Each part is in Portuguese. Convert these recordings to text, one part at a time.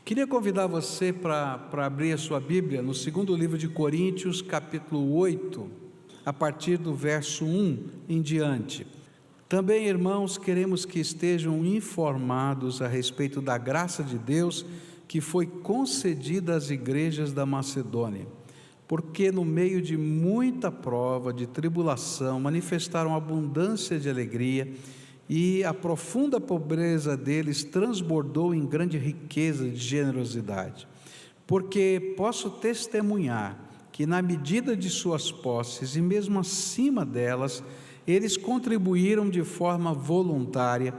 Queria convidar você para abrir a sua Bíblia no segundo livro de Coríntios, capítulo 8, a partir do verso 1 em diante. Também, irmãos, queremos que estejam informados a respeito da graça de Deus que foi concedida às igrejas da Macedônia, porque no meio de muita prova, de tribulação, manifestaram abundância de alegria, e a profunda pobreza deles transbordou em grande riqueza de generosidade. Porque posso testemunhar que na medida de suas posses e mesmo acima delas, eles contribuíram de forma voluntária,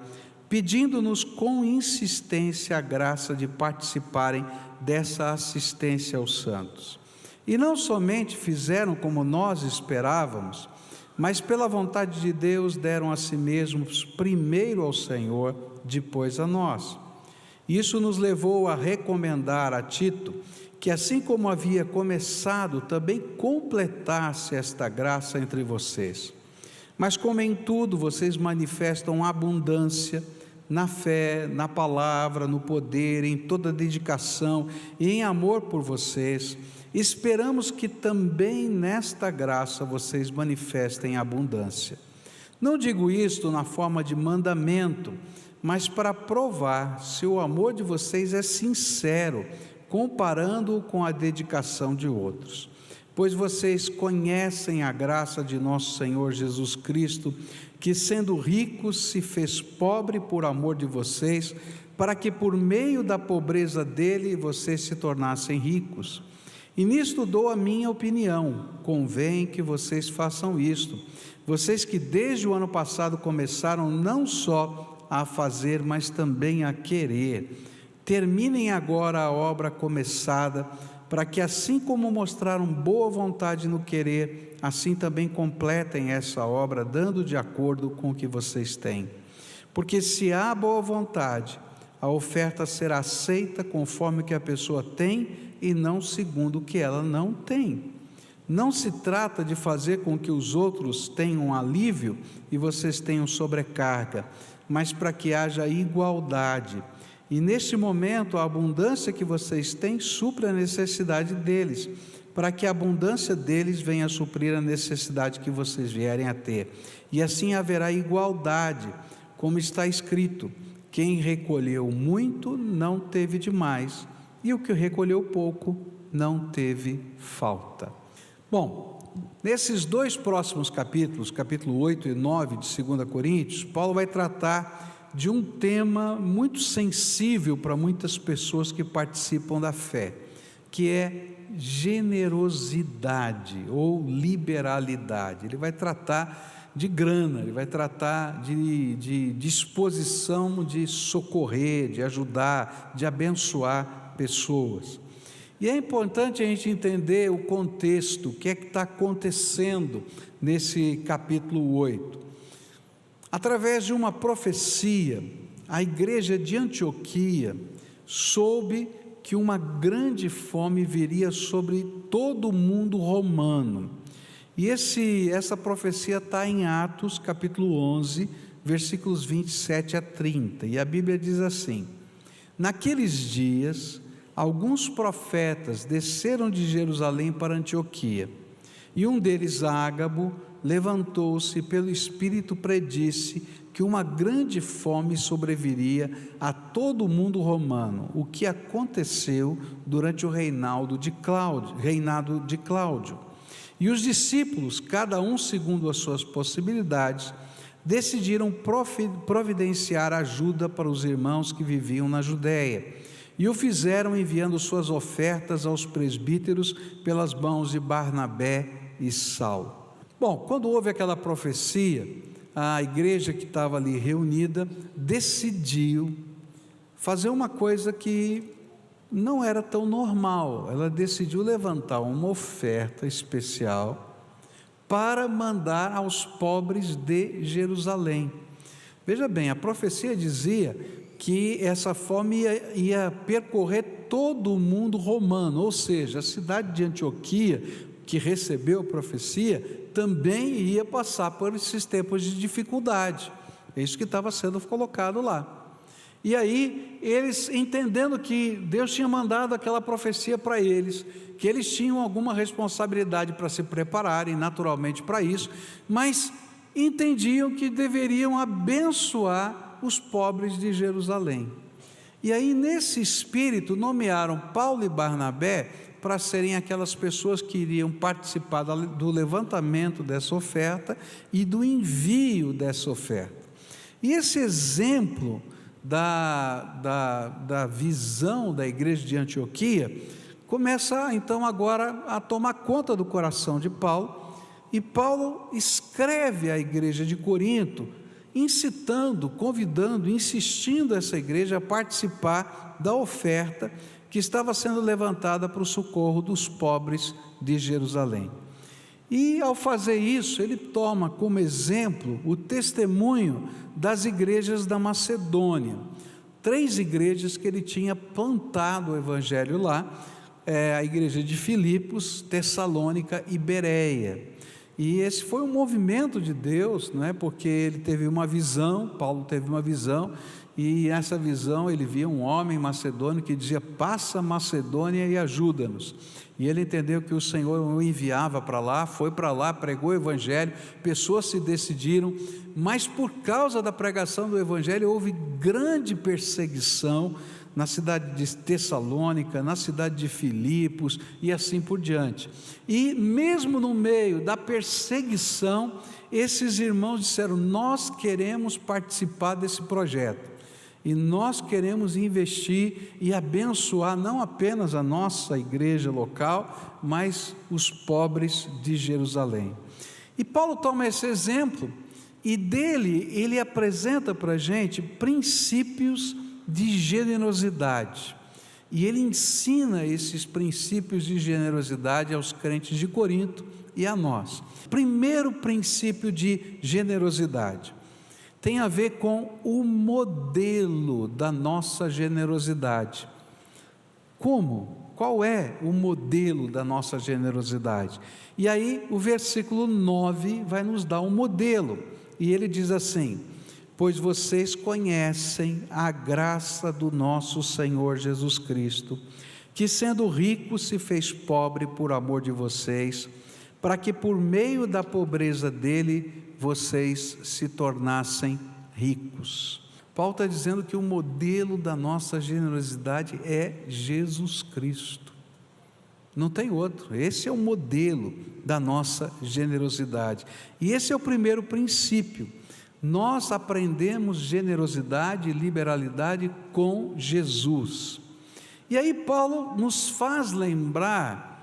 pedindo-nos com insistência a graça de participarem dessa assistência aos santos. E não somente fizeram como nós esperávamos, mas pela vontade de Deus deram a si mesmos primeiro ao Senhor, depois a nós. Isso nos levou a recomendar a Tito que, assim como havia começado, também completasse esta graça entre vocês. Mas como em tudo vocês manifestam abundância, na fé, na palavra, no poder, em toda dedicação e em amor por vocês, esperamos que também nesta graça vocês manifestem abundância. Não digo isto na forma de mandamento, mas para provar se o amor de vocês é sincero, comparando-o com a dedicação de outros. Pois vocês conhecem a graça de nosso Senhor Jesus Cristo, que sendo rico se fez pobre por amor de vocês, para que por meio da pobreza dele vocês se tornassem ricos. E nisto dou a minha opinião, convém que vocês façam isto, vocês que desde o ano passado começaram não só a fazer, mas também a querer. Terminem agora a obra começada, para que assim como mostraram boa vontade no querer, assim também completem essa obra, dando de acordo com o que vocês têm. Porque se há boa vontade, a oferta será aceita conforme o que a pessoa tem e não segundo o que ela não tem. Não se trata de fazer com que os outros tenham alívio e vocês tenham sobrecarga, mas para que haja igualdade. E neste momento a abundância que vocês têm supre a necessidade deles, para que a abundância deles venha a suprir a necessidade que vocês vierem a ter. E assim haverá igualdade, como está escrito: quem recolheu muito não teve demais, e o que recolheu pouco não teve falta. Bom, nesses dois próximos capítulos, capítulo 8 e 9 de 2 Coríntios, Paulo vai tratar de um tema muito sensível para muitas pessoas que participam da fé, que é generosidade ou liberalidade. Ele vai tratar de grana, ele vai tratar de disposição de socorrer, de ajudar, de abençoar pessoas. E é importante a gente entender o contexto, o que é que está acontecendo nesse capítulo 8. Através de uma profecia, a igreja de Antioquia soube que uma grande fome viria sobre todo o mundo romano. E essa profecia está em Atos capítulo 11, versículos 27 a 30, e a Bíblia diz assim: naqueles dias, alguns profetas desceram de Jerusalém para Antioquia, e um deles, Ágabo, levantou-se pelo Espírito, predisse que uma grande fome sobreviria a todo o mundo romano, o que aconteceu durante o reinado de Cláudio. E os discípulos, cada um segundo as suas possibilidades, decidiram providenciar ajuda para os irmãos que viviam na Judéia, e o fizeram enviando suas ofertas aos presbíteros pelas mãos de Barnabé e Saulo. Bom, quando houve aquela profecia, a igreja que estava ali reunida decidiu fazer uma coisa que não era tão normal. Ela decidiu levantar uma oferta especial para mandar aos pobres de Jerusalém. Veja bem, a profecia dizia que essa fome ia percorrer todo o mundo romano, ou seja, a cidade de Antioquia, que recebeu a profecia, também ia passar por esses tempos de dificuldade. É isso que estava sendo colocado lá. E aí, eles entendendo que Deus tinha mandado aquela profecia para eles, que eles tinham alguma responsabilidade para se prepararem naturalmente para isso, mas entendiam que deveriam abençoar os pobres de Jerusalém. E aí, nesse espírito, nomearam Paulo e Barnabé para serem aquelas pessoas que iriam participar do levantamento dessa oferta e do envio dessa oferta. E esse exemplo da visão da igreja de Antioquia começa então agora a tomar conta do coração de Paulo, e Paulo escreve à igreja de Corinto, incitando, convidando, insistindo essa igreja a participar da oferta que estava sendo levantada para o socorro dos pobres de Jerusalém. E ao fazer isso, ele toma como exemplo o testemunho das igrejas da Macedônia, 3 igrejas que ele tinha plantado o evangelho lá, a igreja de Filipos, Tessalônica e Bereia. E esse foi um movimento de Deus, não é? Porque ele teve uma visão, Paulo teve uma visão, e nessa visão ele via um homem macedônio que dizia: passa a Macedônia e ajuda-nos. E ele entendeu que o Senhor o enviava para lá, foi para lá, pregou o evangelho, pessoas se decidiram, mas por causa da pregação do evangelho houve grande perseguição na cidade de Tessalônica, na cidade de Filipos e assim por diante. E mesmo no meio da perseguição, esses irmãos disseram: nós queremos participar desse projeto, e nós queremos investir e abençoar não apenas a nossa igreja local, mas os pobres de Jerusalém. E Paulo toma esse exemplo, e dele ele apresenta para a gente princípios de generosidade, e ele ensina esses princípios de generosidade aos crentes de Corinto e a nós. Primeiro princípio de generosidade tem a ver com o modelo da nossa generosidade. Como? Qual é o modelo da nossa generosidade? E aí o versículo 9 vai nos dar um modelo, e ele diz assim: pois vocês conhecem a graça do nosso Senhor Jesus Cristo, que sendo rico se fez pobre por amor de vocês, para que por meio da pobreza dele vocês se tornassem ricos. Paulo está dizendo que o modelo da nossa generosidade é Jesus Cristo, não tem outro. Esse é o modelo da nossa generosidade, e esse é o primeiro princípio. Nós aprendemos generosidade e liberalidade com Jesus. E aí Paulo nos faz lembrar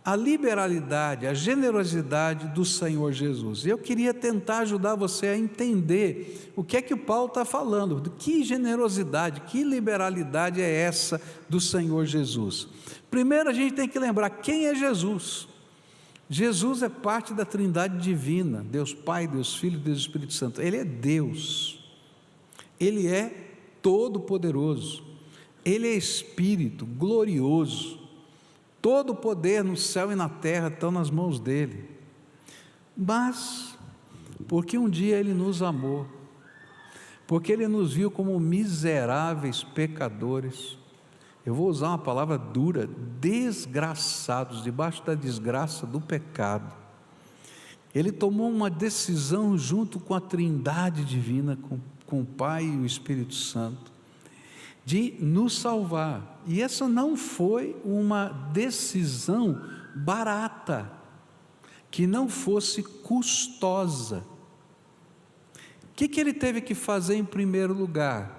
a liberalidade, a generosidade do Senhor Jesus. Eu queria tentar ajudar você a entender o que o Paulo está falando, que generosidade, que liberalidade é essa do Senhor Jesus. Primeiro a gente tem que lembrar quem é Jesus. Jesus é parte da Trindade divina, Deus Pai, Deus Filho e Deus Espírito Santo. Ele é Deus, Ele é todo-poderoso, Ele é Espírito glorioso, todo o poder no céu e na terra estão nas mãos dEle. Mas, porque um dia Ele nos amou, porque Ele nos viu como miseráveis pecadores, eu vou usar uma palavra dura, desgraçados, debaixo da desgraça do pecado, Ele tomou uma decisão junto com a Trindade divina, com o Pai e o Espírito Santo, de nos salvar. E essa não foi uma decisão barata, que não fosse custosa. O que Ele teve que fazer em primeiro lugar?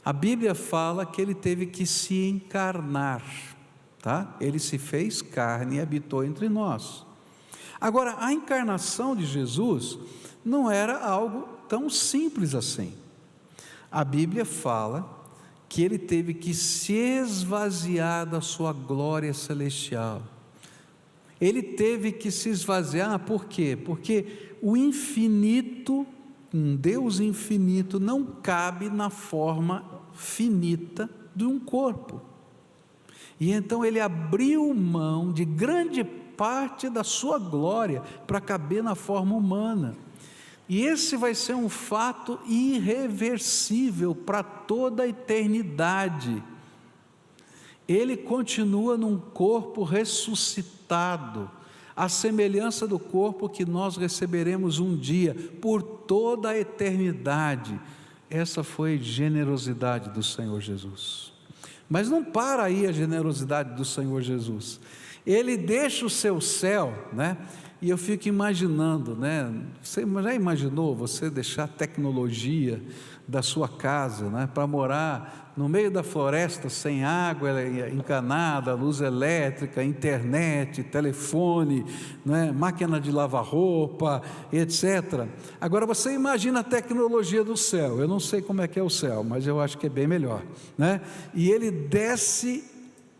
A Bíblia fala que Ele teve que se encarnar, tá? Ele se fez carne e habitou entre nós. Agora, a encarnação de Jesus não era algo tão simples assim. A Bíblia fala que Ele teve que se esvaziar da sua glória celestial. Ele teve que se esvaziar, por quê? Porque o infinito, um Deus infinito, não cabe na forma finita de um corpo. E então Ele abriu mão de grande parte da sua glória para caber na forma humana. E esse vai ser um fato irreversível para toda a eternidade. Ele continua num corpo ressuscitado, à semelhança do corpo que nós receberemos um dia, por toda a eternidade. Essa foi generosidade do Senhor Jesus. Mas não para aí a generosidade do Senhor Jesus. Ele deixa o seu céu, né? E eu fico imaginando, né? Você já imaginou você deixar a tecnologia da sua casa, né, para morar no meio da floresta, sem água encanada, luz elétrica, internet, telefone, né, máquina de lavar roupa, etc. Agora você imagina a tecnologia do céu. Eu não sei como é que é o céu, mas eu acho que é bem melhor, né? E ele desce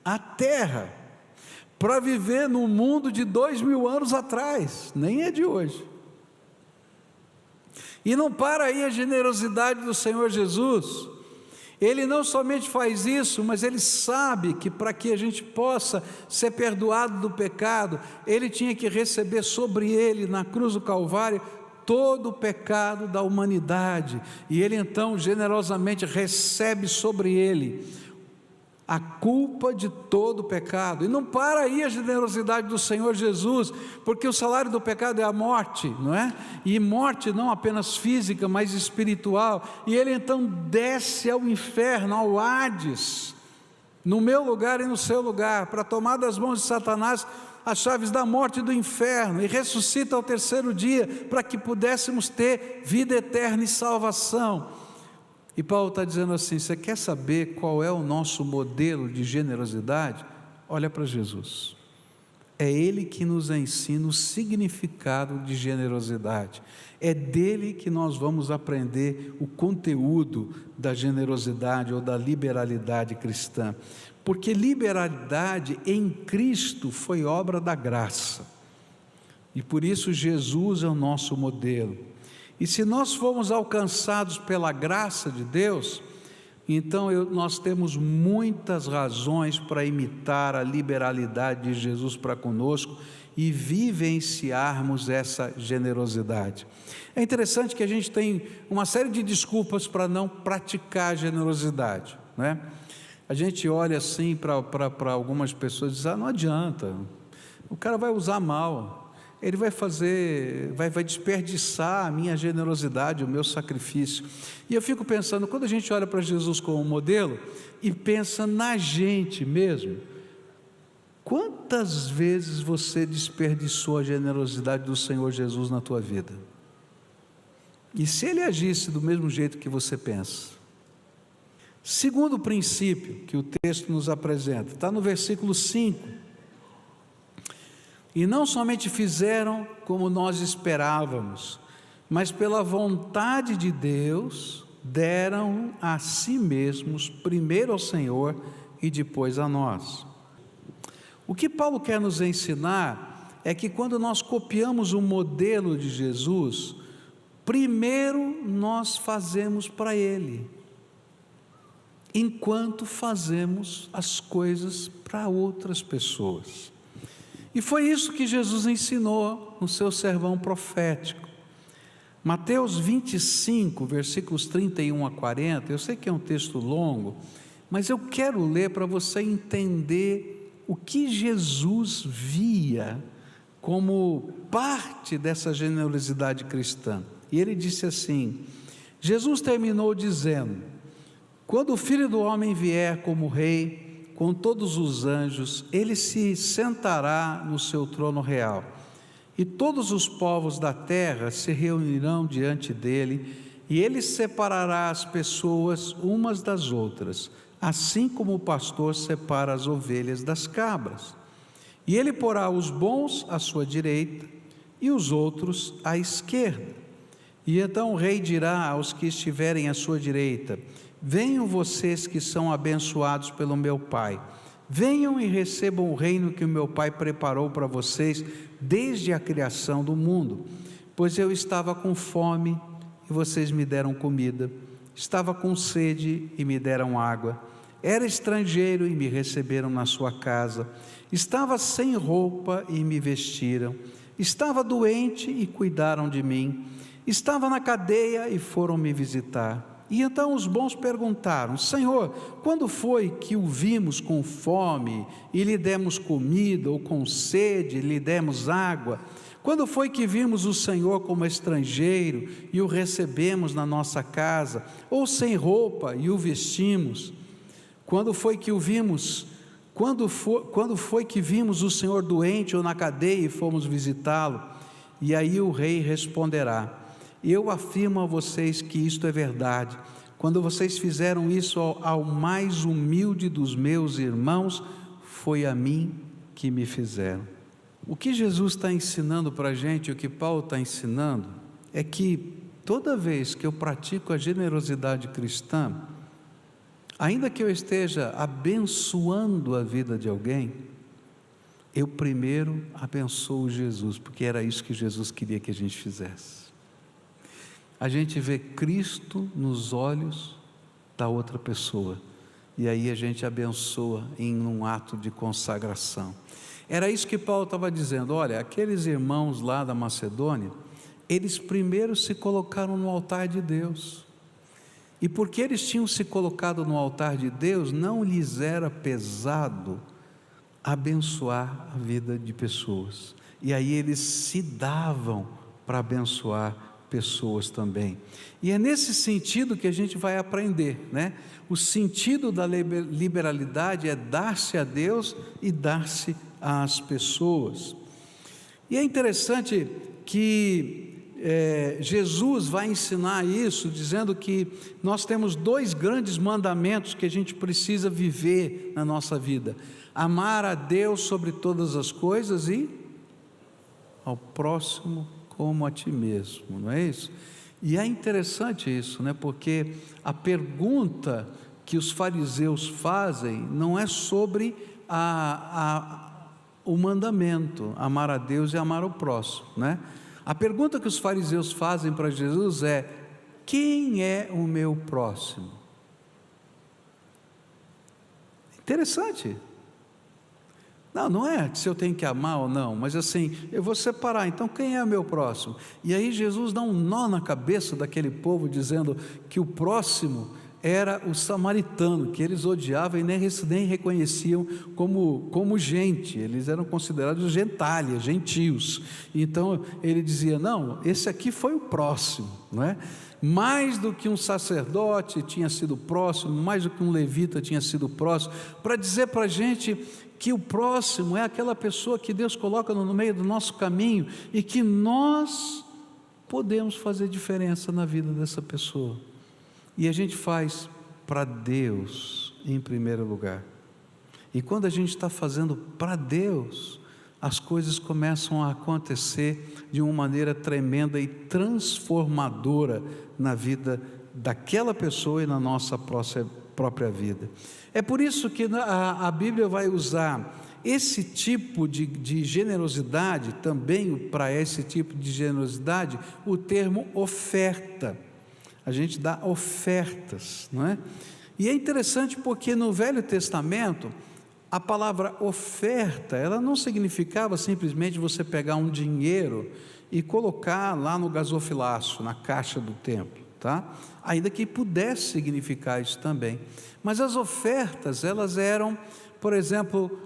à terra para viver num mundo de 2000 anos atrás, nem é de hoje. E não para aí a generosidade do Senhor Jesus. Ele não somente faz isso, mas Ele sabe que para que a gente possa ser perdoado do pecado, Ele tinha que receber sobre Ele, na cruz do Calvário, todo o pecado da humanidade. E Ele então generosamente recebe sobre Ele a culpa de todo o pecado. E não para aí a generosidade do Senhor Jesus, porque o salário do pecado é a morte, não é? E morte não apenas física, mas espiritual. E Ele então desce ao inferno, ao Hades, no meu lugar e no seu lugar, para tomar das mãos de Satanás as chaves da morte e do inferno, e ressuscita ao terceiro dia, para que pudéssemos ter vida eterna e salvação. E Paulo está dizendo assim: você quer saber qual é o nosso modelo de generosidade? Olha para Jesus. É Ele que nos ensina o significado de generosidade. É dele que nós vamos aprender o conteúdo da generosidade ou da liberalidade cristã. Porque liberalidade em Cristo foi obra da graça. E por isso Jesus é o nosso modelo. E se nós formos alcançados pela graça de Deus, então nós temos muitas razões para imitar a liberalidade de Jesus para conosco e vivenciarmos essa generosidade. É interessante que a gente tem uma série de desculpas para não praticar a generosidade, né? A gente olha assim para algumas pessoas e diz: não adianta, o cara vai usar mal. Ele vai desperdiçar a minha generosidade, o meu sacrifício. E eu fico pensando, quando a gente olha para Jesus como modelo e pensa na gente mesmo, quantas vezes você desperdiçou a generosidade do Senhor Jesus na tua vida? E se Ele agisse do mesmo jeito que você pensa? Segundo princípio que o texto nos apresenta, está no versículo 5. E não somente fizeram como nós esperávamos, mas pela vontade de Deus, deram a si mesmos, primeiro ao Senhor e depois a nós. O que Paulo quer nos ensinar é que quando nós copiamos o modelo de Jesus, primeiro nós fazemos para Ele, enquanto fazemos as coisas para outras pessoas. E foi isso que Jesus ensinou no seu sermão profético. Mateus 25, versículos 31 a 40, eu sei que é um texto longo, mas eu quero ler para você entender o que Jesus via como parte dessa generosidade cristã. E ele disse assim: Jesus terminou dizendo: quando o Filho do Homem vier como Rei, com todos os anjos, Ele se sentará no seu trono real, e todos os povos da terra se reunirão diante dEle, e Ele separará as pessoas umas das outras, assim como o pastor separa as ovelhas das cabras. E Ele porá os bons à sua direita, e os outros à esquerda. E então o Rei dirá aos que estiverem à sua direita: venham vocês que são abençoados pelo meu Pai, venham e recebam o reino que o meu Pai preparou para vocês desde a criação do mundo. Pois eu estava com fome e vocês me deram comida, estava com sede e me deram água, era estrangeiro e me receberam na sua casa, estava sem roupa e me vestiram, Estava doente e cuidaram de mim. Estava na cadeia e foram me visitar. E então os bons perguntaram: Senhor, quando foi que o vimos com fome e lhe demos comida, ou com sede e lhe demos água? Quando foi que vimos o Senhor como estrangeiro e o recebemos na nossa casa, ou sem roupa e o vestimos? Quando foi que o vimos? Quando foi que vimos o Senhor doente ou na cadeia e fomos visitá-lo? E aí o rei responderá: eu afirmo a vocês que isto é verdade. Quando vocês fizeram isso ao mais humilde dos meus irmãos, foi a mim que me fizeram. O que Jesus está ensinando para a gente, o que Paulo está ensinando, é que toda vez que eu pratico a generosidade cristã, ainda que eu esteja abençoando a vida de alguém, eu primeiro abençoo Jesus, porque era isso que Jesus queria que a gente fizesse. A gente vê Cristo nos olhos da outra pessoa, e aí a gente abençoa em um ato de consagração. Era isso que Paulo estava dizendo. Olha, aqueles irmãos lá da Macedônia, eles primeiro se colocaram no altar de Deus, e porque eles tinham se colocado no altar de Deus, não lhes era pesado abençoar a vida de pessoas, e aí eles se davam para abençoar pessoas também. E é nesse sentido que a gente vai aprender, né? O sentido da liberalidade é dar-se a Deus e dar-se às pessoas. E é interessante que Jesus vai ensinar isso, dizendo que nós temos dois grandes mandamentos que a gente precisa viver na nossa vida: amar a Deus sobre todas as coisas e ao próximo como a ti mesmo, não é isso? E é interessante isso, né? Porque a pergunta que os fariseus fazem não é sobre o mandamento, amar a Deus e amar o próximo, né? A pergunta que os fariseus fazem para Jesus é: quem é o meu próximo? Interessante. Não é se eu tenho que amar ou não, mas assim, eu vou separar, então quem é o meu próximo? E aí Jesus dá um nó na cabeça daquele povo, dizendo que o próximo era o samaritano, que eles odiavam e nem reconheciam como gente, eles eram considerados gentalha, gentios. Então ele dizia: não, esse aqui foi o próximo, não é? Mais do que um sacerdote tinha sido próximo, mais do que um levita tinha sido próximo, para dizer para a gente que o próximo é aquela pessoa que Deus coloca no meio do nosso caminho e que nós podemos fazer diferença na vida dessa pessoa. E a gente faz para Deus em primeiro lugar. E quando a gente está fazendo para Deus, as coisas começam a acontecer de uma maneira tremenda e transformadora na vida daquela pessoa e na nossa própria vida. É por isso que a Bíblia vai usar esse tipo de generosidade, também para esse tipo de generosidade, o termo oferta. A gente dá ofertas, não é? E é interessante porque no Velho Testamento, a palavra oferta, ela não significava simplesmente você pegar um dinheiro e colocar lá no gasofilácio, na caixa do templo, tá? Ainda que pudesse significar isso também. Mas as ofertas, elas eram, por exemplo,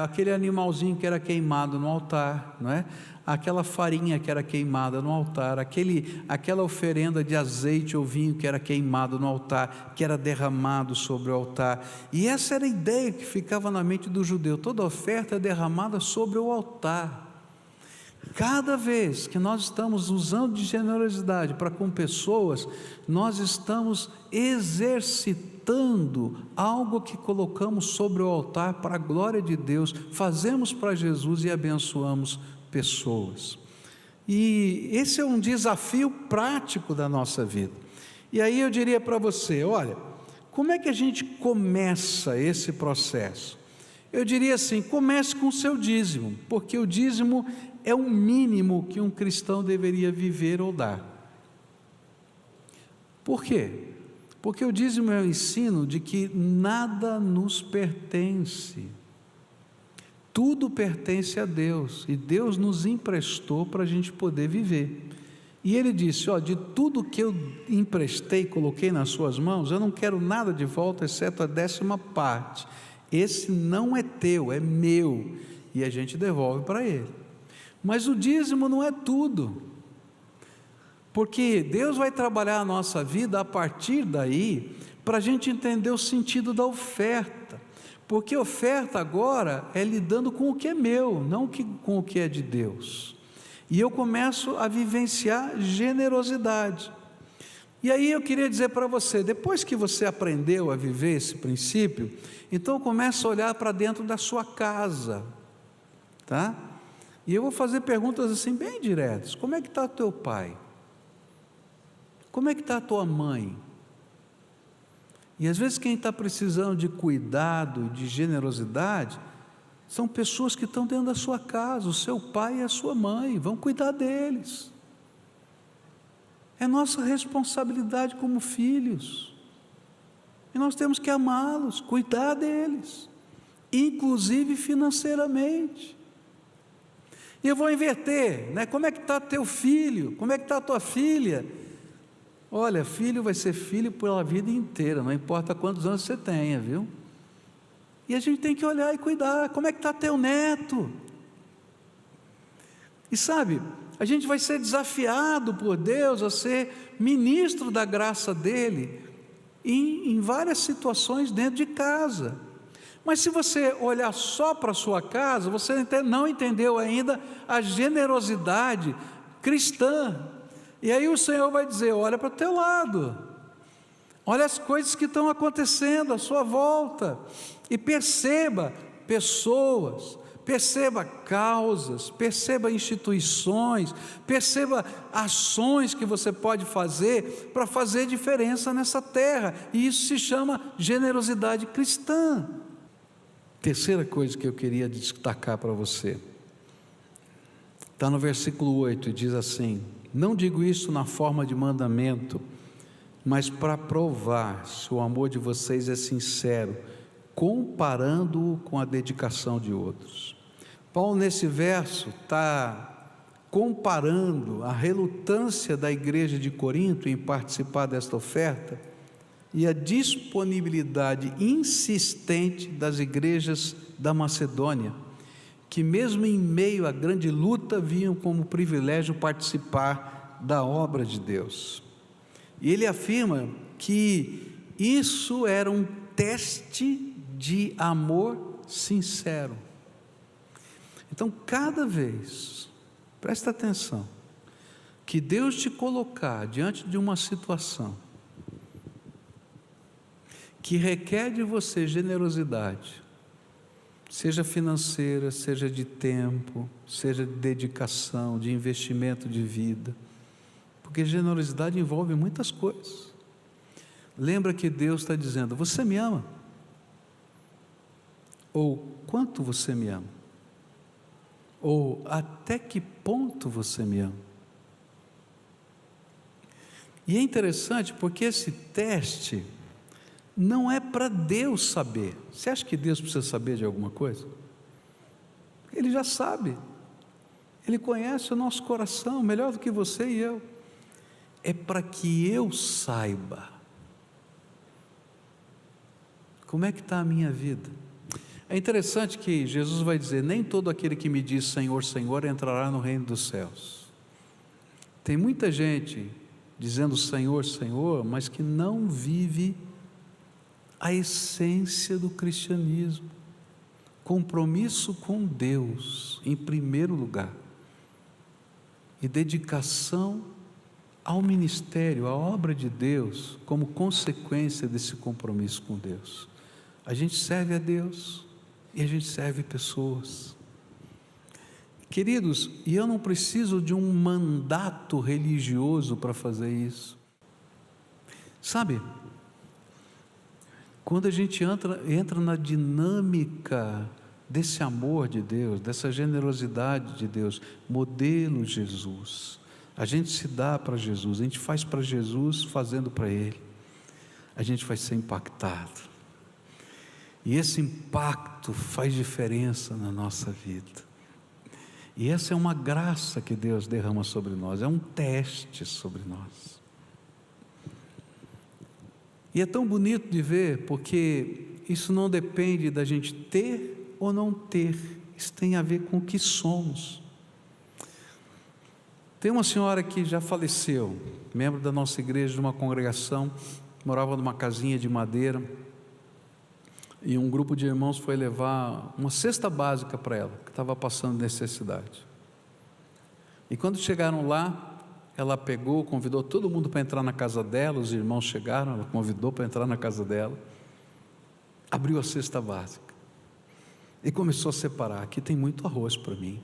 aquele animalzinho que era queimado no altar, não é? Aquela farinha que era queimada no altar, aquela oferenda de azeite ou vinho que era queimado no altar, que era derramado sobre o altar. E essa era a ideia que ficava na mente do judeu: toda oferta é derramada sobre o altar. Cada vez que nós estamos usando de generosidade para com pessoas, nós estamos exercitando algo que colocamos sobre o altar para a glória de Deus, fazemos para Jesus e abençoamos pessoas. E esse é um desafio prático da nossa vida. E aí eu diria para você: olha, como é que a gente começa esse processo? Eu diria assim: comece com o seu dízimo, porque o dízimo é o mínimo que um cristão deveria viver ou dar. Por quê? Porque o dízimo é o ensino de que nada nos pertence, Tudo pertence a Deus, e Deus nos emprestou para a gente poder viver. E ele disse: ó, de tudo que eu emprestei, coloquei nas suas mãos, eu não quero nada de volta, exceto a 10ª parte. Esse não é teu, é meu, e a gente devolve para ele. Mas o dízimo não é tudo, porque Deus vai trabalhar a nossa vida a partir daí, para a gente entender o sentido da oferta, porque oferta agora é lidando com o que é meu, não com o que é de Deus, e eu começo a vivenciar generosidade. E aí eu queria dizer para você, depois que você aprendeu a viver esse princípio, então começa a olhar para dentro da sua casa, tá? E eu vou fazer perguntas assim bem diretas. Como é que está teu pai? Como é que está a tua mãe? E às vezes quem está precisando de cuidado, de generosidade, são pessoas que estão dentro da sua casa, o seu pai e a sua mãe, vão cuidar deles. É nossa responsabilidade como filhos, e nós temos que amá-los, cuidar deles, inclusive financeiramente. E eu vou inverter, né? Como é que está teu filho? Como é que está a tua filha? Olha, filho vai ser filho pela vida inteira, não importa quantos anos você tenha, viu? E a gente tem que olhar e cuidar. Como é que está teu neto? E sabe, a gente vai ser desafiado por Deus a ser ministro da graça dele em várias situações dentro de casa. Mas se você olhar só para a sua casa, você não entendeu ainda a generosidade cristã. E aí o Senhor vai dizer: olha para o teu lado, olha as coisas que estão acontecendo à sua volta, e perceba pessoas, perceba causas, perceba instituições, perceba ações que você pode fazer para fazer diferença nessa terra, e isso se chama generosidade cristã. Terceira coisa que eu queria destacar para você, está no versículo 8, e diz assim: não digo isso na forma de mandamento, mas para provar se o amor de vocês é sincero, comparando-o com a dedicação de outros. Paulo, nesse verso, está comparando a relutância da igreja de Corinto em participar desta oferta e a disponibilidade insistente das igrejas da Macedônia, que mesmo em meio à grande luta, viam como privilégio participar da obra de Deus. E ele afirma que isso era um teste de amor sincero. Então, cada vez, presta atenção, que Deus te colocar diante de uma situação que requer de você generosidade, seja financeira, seja de tempo, seja de dedicação, de investimento de vida, porque generosidade envolve muitas coisas. Lembra que Deus está dizendo: você me ama? Ou quanto você me ama? Ou até que ponto você me ama? E é interessante porque esse teste não é para Deus saber. Você acha que Deus precisa saber de alguma coisa? Ele já sabe. Ele conhece o nosso coração melhor do que você e eu. É para que eu saiba como é que está a minha vida. É interessante que Jesus vai dizer: nem todo aquele que me diz Senhor, Senhor entrará no reino dos céus. Tem muita gente dizendo Senhor, Senhor, mas que não vive a essência do cristianismo, compromisso com Deus em primeiro lugar, e dedicação ao ministério, à obra de Deus, como consequência desse compromisso com Deus. A gente serve a Deus e a gente serve pessoas. Queridos, e eu não preciso de um mandato religioso para fazer isso. Sabe, quando a gente entra na dinâmica desse amor de Deus, dessa generosidade de Deus, modelo Jesus, a gente se dá para Jesus, a gente faz para Jesus fazendo para Ele, a gente vai ser impactado. E esse impacto faz diferença na nossa vida. E essa é uma graça que Deus derrama sobre nós, é um teste sobre nós. E é tão bonito de ver, porque isso não depende da gente ter ou não ter, isso tem a ver com o que somos. Tem uma senhora que já faleceu, membro da nossa igreja, de uma congregação, morava numa casinha de madeira, e um grupo de irmãos foi levar uma cesta básica para ela, que estava passando necessidade. E quando chegaram lá, ela pegou, convidou todo mundo para entrar na casa dela, os irmãos chegaram, ela convidou para entrar na casa dela, abriu a cesta básica e começou a separar. Aqui tem muito arroz para mim.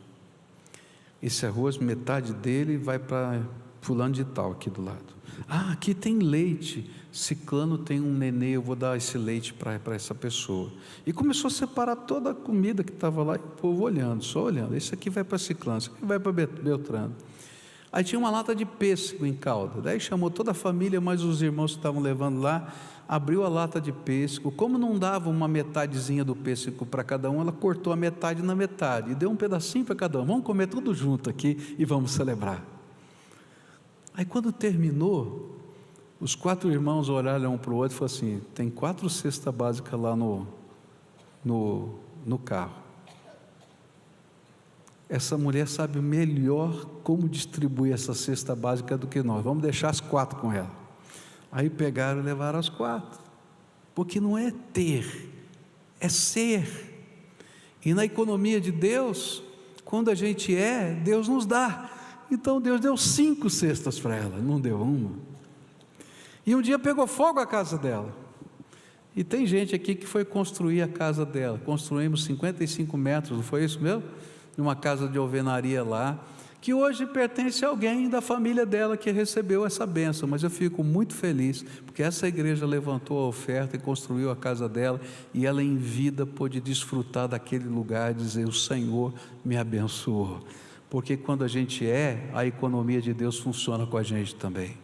Esse arroz, metade dele vai para fulano de tal, aqui do lado. Ah, aqui tem leite, ciclano tem um nenê, eu vou dar esse leite para essa pessoa. E começou a separar toda a comida que estava lá, e o povo olhando, só olhando. Esse aqui vai para ciclano, esse aqui vai para Beltrano. Aí tinha uma lata de pêssego em calda, daí chamou toda a família, mas os irmãos que estavam levando lá, abriu a lata de pêssego, como não dava uma metadezinha do pêssego para cada um, ela cortou a metade na metade, e deu um pedacinho para cada um, vamos comer tudo junto aqui, e vamos celebrar. Aí quando terminou, os 4 irmãos olharam um para o outro e falaram assim, tem 4 cestas básicas lá no carro. Essa mulher sabe melhor como distribuir essa cesta básica do que nós, vamos deixar as 4 com ela. Aí pegaram e levaram as 4, porque não é ter, é ser. E na economia de Deus, quando a gente Deus nos dá. Então Deus deu 5 cestas para ela, não deu uma. E um dia pegou fogo a casa dela. E tem gente aqui que foi construir a casa dela. Construímos 55 metros, não foi isso mesmo? Numa casa de alvenaria lá, que hoje pertence a alguém da família dela que recebeu essa bênção. Mas eu fico muito feliz, porque essa igreja levantou a oferta e construiu a casa dela, e ela em vida pôde desfrutar daquele lugar, dizer, o Senhor me abençoou. Porque quando a gente a economia de Deus funciona com a gente também.